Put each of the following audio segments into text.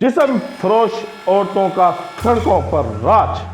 जिस्म फरोश औरतों का सड़कों पर राज।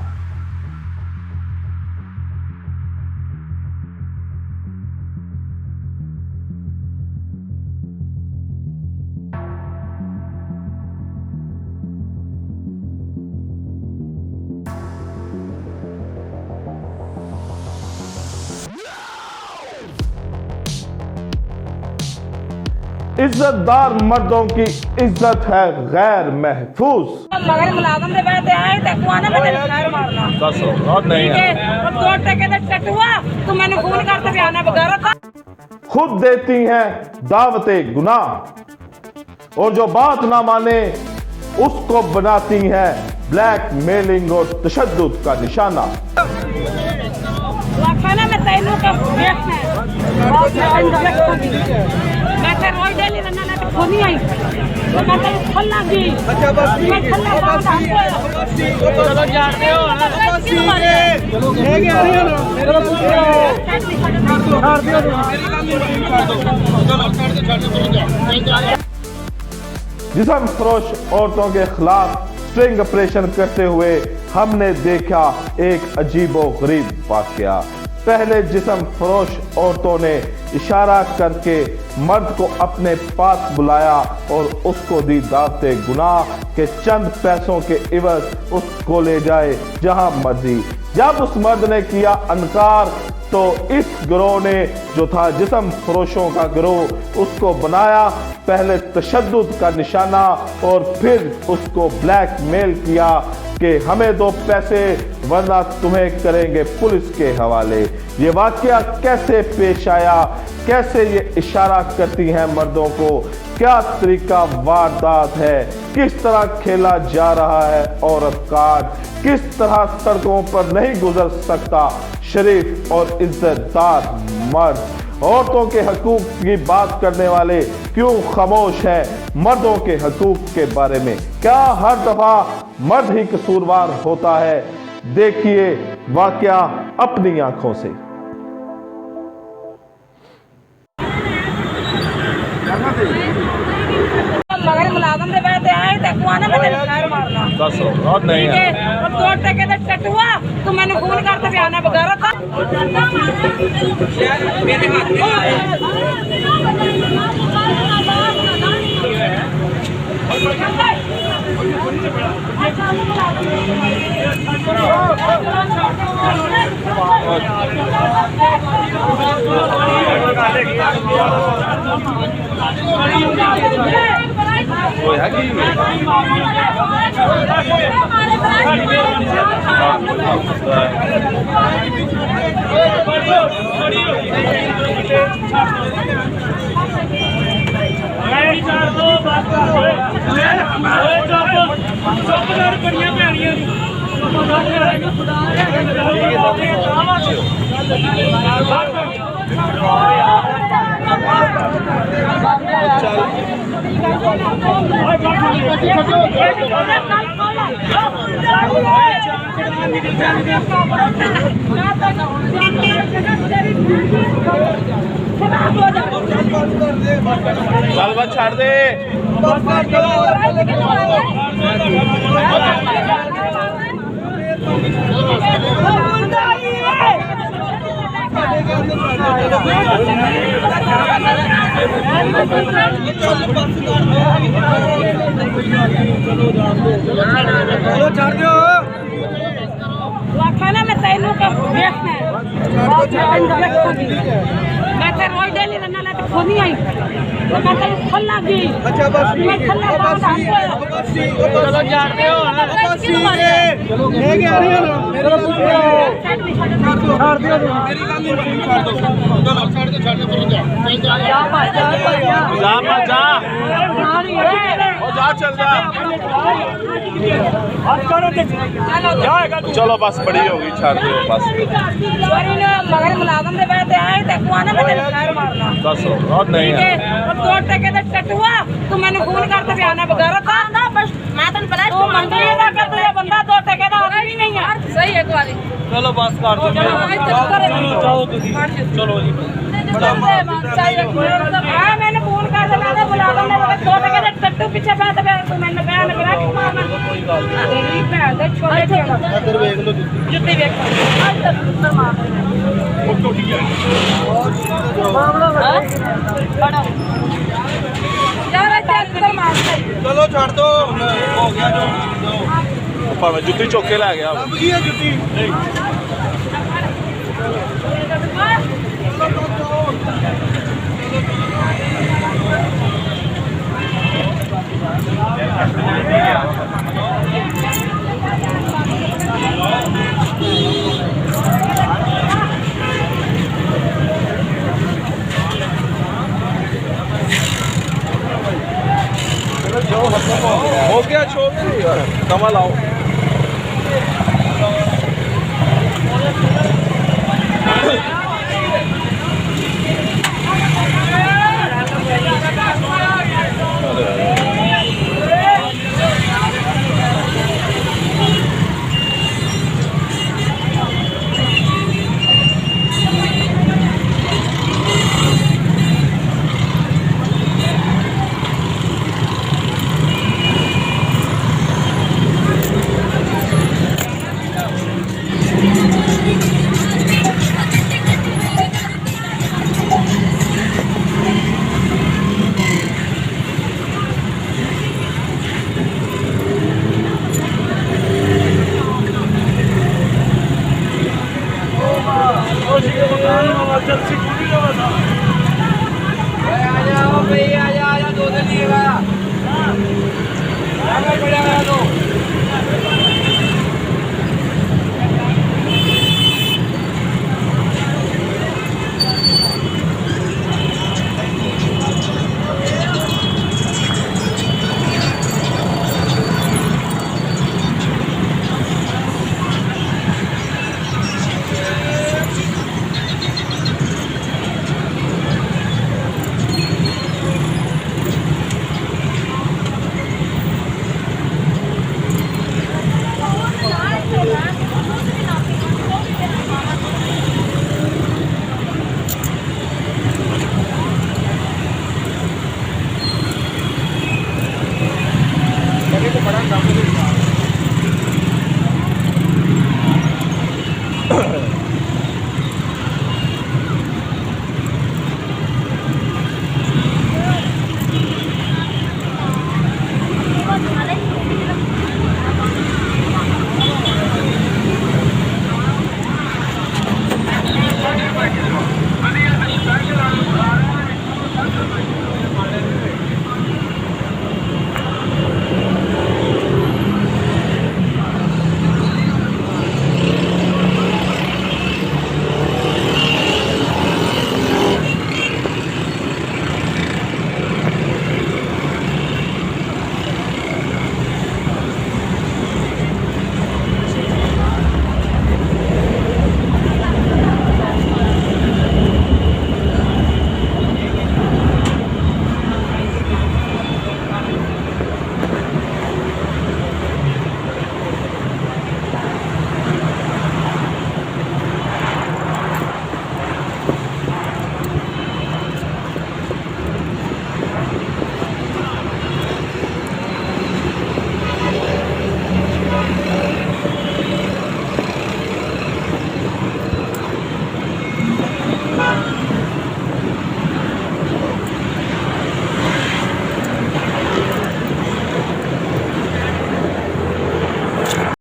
इज्जतदार मर्दों की इज्जत है गैर महफूज। मगर मुलाजम दे बैठे आए ते कुआना में तेरे खैर मारना दस और नहीं है। अब 2 टके दे टटुआ तू मैंने फोन करते भी आना बगैरत खुद देती हैं दावते गुनाह और जो बात ना माने उसको बनाती हैं ब्लैकमेलिंग और तशद्दुद का निशाना। खाना में तैनू का देखना है मैं तेरे रोज डेली रहना ले तो खोनी आई तो मैं तेरे खल्ला दी अच्छा बस मैं खल्ला चलो जानते हो चलो लेके आ रही हो मेरा जिस्म फरोश औरतों के खिलाफ स्ट्रिंग ऑपरेशन करते हुए हमने देखा एक अजीबो गरीब वाकया। पहले जिस्म फरोश औरतों ने इशारा करके मर्द को अपने पास बुलाया और उसको दी दावते गुनाह के चंद पैसों के इवज उसको ले जाए जहां मर्जी। जब उस मर्द ने किया इनकार तो इस गिरोह ने जो था जिस्म फरोशों का गिरोह उसको बनाया पहले तशद्दुद का निशाना और फिर उसको ब्लैकमेल किया कि हमें दो पैसे वरना तुम्हें करेंगे पुलिस के हवाले। ये वाकया कैसे पेश आया, कैसे ये इशारा करती हैं मर्दों को, क्या तरीका वारदात है, किस तरह खेला जा रहा है औरत कार्ड, किस तरह सड़कों पर नहीं गुजर सकता शरीफ और इज्जतदार मर्द। औरतों के हकूक की बात करने वाले क्यों खामोश हैं मर्दों के हकूक के बारे में? क्या हर दफा मर्द ही कसूरवार होता है? देखिए वाकया अपनी आंखों से। मगर मुलाजम दे बैठे आए ते कुआना में तेरे खैर मारना दस और नहीं है। अब 2 टके दे टटुआ तू मैंने फोन करते भी आना बगैरत चल बस छाड़ दे। खाना में तैनू का देखना है मैं तेरे रोज डेली रहना ले तो खोनी आई तो मैं तेरे खल्ला दी अच्छा बस मैं खल्ला चलो जानते हो चलो लेके आ रही हो मेरा छोड़ दियो मेरी काम चलो जा चल जा। चलो बस बड़ी होगी छाड़ दो बस। मगर मुलाजम दे बैठे आए ते कुआना में तेरे खैर मारना दस और नहीं है। अब 2 टके दे टटुआ तू मैंने फोन करते भी आना बगैरत ना बस मैं तन पता तू मंगे ना कर तू ये बंदा 2 टके दा आदमी नहीं है सही है वाली। चलो बस कर दो जाओ चलो जी मैंने फोन कर दिया मुलाजम ने 2 टके दे टट्टू पीछे बैठ तू मैंने बयान करा ਭੈਣ ਦੇ ਛੋਲੇ ਚੜਾ ਇੱਧਰ ਵੇਖ ਲਓ ਜੁੱਤੀ ਜੁੱਤੀ ਵੇਖੋ ਅੱਜ ਤੱਕ ਪੁੱਤਰ ਮਾਰ ਫੋਟੋ ਠੀਕ ਹੈ ਬੜਾ ਯਾਰ ਅੱਜ ਪੁੱਤਰ ਮਾਰ ਚਲੋ ਛੱਡ ਦੋ ਹੋ ਗਿਆ ਜੋ ਭਾਵੇਂ ਜੁੱਤੀ ਚੁੱਕ ਕੇ ਲੈ ਗਿਆ ਲੱਭ ਗਈ ਹੈ ਜੁੱਤੀ ਨਹੀਂ हो गया छोड़ दे यार नवा लाओ बड़ा काम